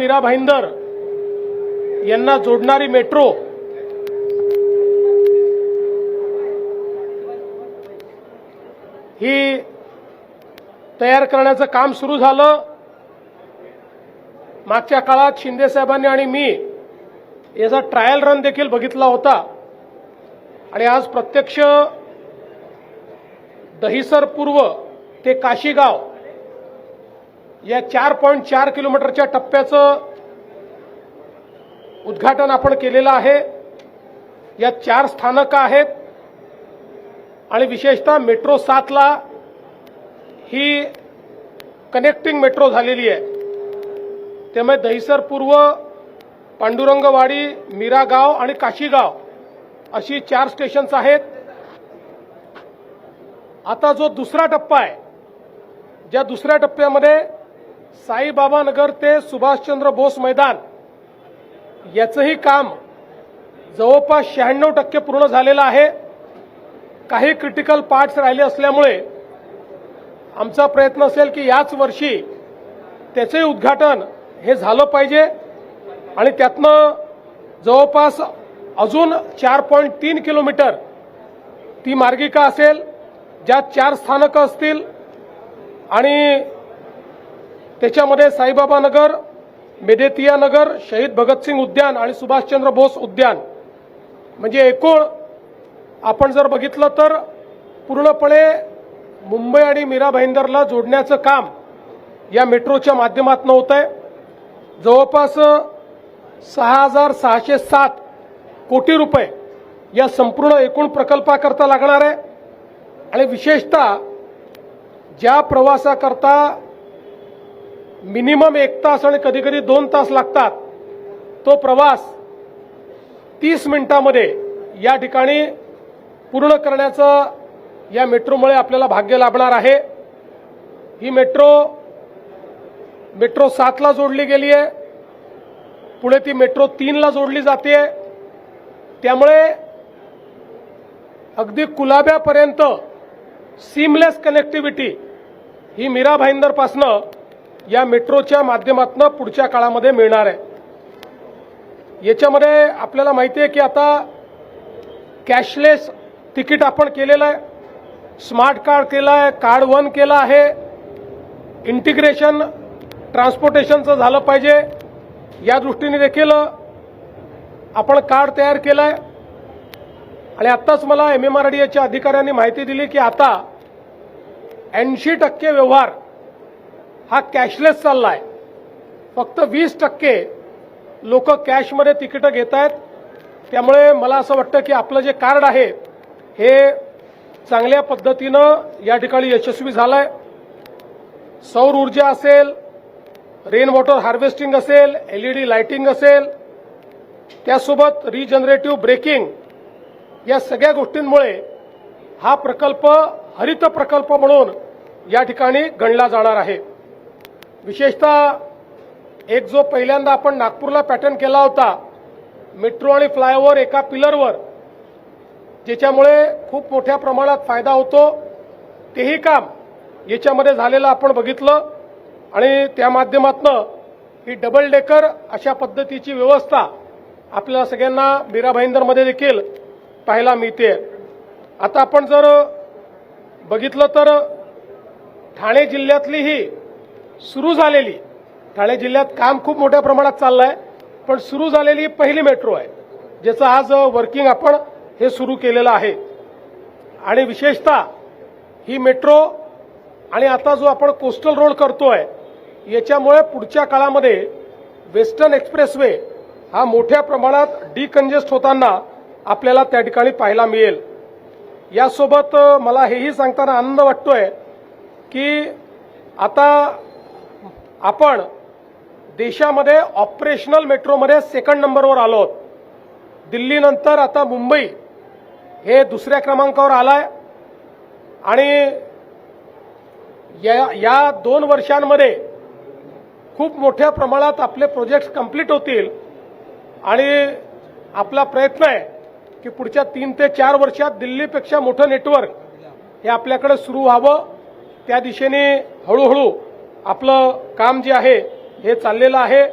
मीरा भाईंदर यांना जोडणारी मेट्रो ही तयार करण्याचं काम सुरू झालं। मागच्या काळात शिंदे साहेबांनी आणि मी याचा ट्रायल रन देखील बघितला होता आणि आज प्रत्यक्ष दहिसर पूर्व ते काशीगाव या 4.4 किलोमीटरच्या टप्प्याचं उद्घाटन आपण केलेलं आहे। या 4 स्थानकं आहेत आणि विशेषतः मेट्रो 7 ला ही कनेक्टिंग मेट्रो झालेली आहे। त्यामुळे दहिसर पूर्व, पांडुरंगवाडी, मीरागाव आणि काशीगाव अशी 4 स्टेशन्स आहेत। आता जो दुसरा टप्पा आहे, ज्या दुसऱ्या टप्प्यामध्ये साईबाबा नगर ते सुभाषचंद्र बोस मैदान याचंही काम जवळपास 96% पूर्ण झालेलं आहे। काही क्रिटिकल पार्ट्स राहिले असल्यामुळे आमचा प्रयत्न असेल की याच वर्षी त्याचे उद्घाटन हे झालं पाहिजे आणि त्यातनं जवळपास अजून 4.3 किलोमीटर ती मार्गिका असेल, ज्यात 4 स्थानकं असतील आणि त्याच्यामध्ये साईबाबा नगर, मेदेतिया नगर, शहीद भगतसिंग उद्यान आणि सुभाषचंद्र बोस उद्यान, म्हणजे एकूण आपण जर बघितलं तर पूर्णपणे मुंबई आणि मीरा भाईंदरला जोडण्याचं काम या मेट्रोच्या माध्यमातून होत आहे। जवळपास 6,607 कोटी रुपये या संपूर्ण एकूण प्रकल्पाकरता लागणार आहे आणि विशेषतः ज्या प्रवासाकरता मिनिमम 1 तास आणि कधीकधी 2 तास लागतात, तो प्रवास 30 मिनिटांमध्ये या ठिकाणी पूर्ण करण्याचं या मेट्रोमुळे आपल्याला भाग्य लाभणार आहे। ही मेट्रो 7 ला जोडली गेली आहे, पुढे ती मेट्रो 3 ला जोडली जाते। त्यामुळे अगदी कुलाब्यापर्यंत सीमलेस कनेक्टिव्हिटी ही मीरा भाईंदरपासनं या मेट्रोच्या माध्यमातून पुढच्या काळामध्ये मिळणार आहे। याच्यामध्ये आपल्याला माहिती आहे की आता कॅशलेस तिकीट आपण केलेलं आहे, स्मार्ट कार्ड केलं आहे, कार्ड वन केलं आहे, इंटिग्रेशन ट्रान्सपोर्टेशनचं झालं पाहिजे या दृष्टीने देखील आपण कार्ड तयार केलं आहे। आणि आत्ताच मला MMRDAच्या अधिकाऱ्यांनी माहिती दिली की आता 80% व्यवहार हा कॅशलेस चालला आहे, फक्त 20% लोक कॅशमध्ये तिकीटं घेत आहेत। त्यामुळे मला असं वाटतं की आपलं जे कार्ड आहे हे चांगल्या पद्धतीनं या ठिकाणी यशस्वी झालं आहे। सौर ऊर्जा असेल, रेन वॉटर हार्वेस्टिंग असेल, LED लाइटिंग असेल, त्यासोबत रिजनरेटिव्ह ब्रेकिंग, या सगळ्या गोष्टींमुळे हा प्रकल्प हरित प्रकल्प म्हणून या ठिकाणी गणला जाणार आहे। विशेषतः एक जो पहिल्यांदा आपण नागपूरला पॅटर्न केला होता, मेट्रो आणि फ्लायओव्हर एका पिलरवर, ज्याच्यामुळे खूप मोठ्या प्रमाणात फायदा होतो, तेही काम याच्यामध्ये झालेलं आपण बघितलं आणि त्या माध्यमातून ही डबल डेकर अशा पद्धतीची व्यवस्था आपल्याला सगळ्यांना मीरा भाईंदरमध्ये देखील पाहायला मिळते। आता आपण जर बघितलं तर ठाणे जिल्ह्यातली ही सुरू झालेली, ठाणे जिल्ह्यात काम खूप मोठ्या प्रमाणात चाललंय, पण सुरू झालेली पहिली मेट्रो आहे ज्याचं आज वर्किंग आपण हे सुरू केलेलं आहे। आणि विशेषतः ही मेट्रो आणि आता जो आपण कोस्टल रोड करतोय याच्यामुळे पुढच्या काळामध्ये वेस्टर्न एक्सप्रेसवे हा मोठ्या प्रमाणात डिकंजेस्ट होताना आपल्याला त्या ठिकाणी पाहायला मिळेल। यासोबत मला हेही सांगताना आनंद वाटतोय की आता आपण देशामध्ये ऑपरेशनल मेट्रोमध्ये 2nd नंबरवर आलो आहोत। दिल्लीनंतर आता मुंबई हे 2ऱ्या क्रमांकावर आलाय आणि या 2 वर्षांमध्ये खूप मोठ्या प्रमाणात आपले प्रोजेक्ट्स कंप्लीट होतील आणि आपला प्रयत्न आहे की पुढच्या 3 ते 4 वर्षात दिल्लीपेक्षा मोठं नेटवर्क हे आपल्याकडे सुरू व्हावं। त्या दिशेने हळूहळू आपलं काम जे आहे हे चाललेलं आहे।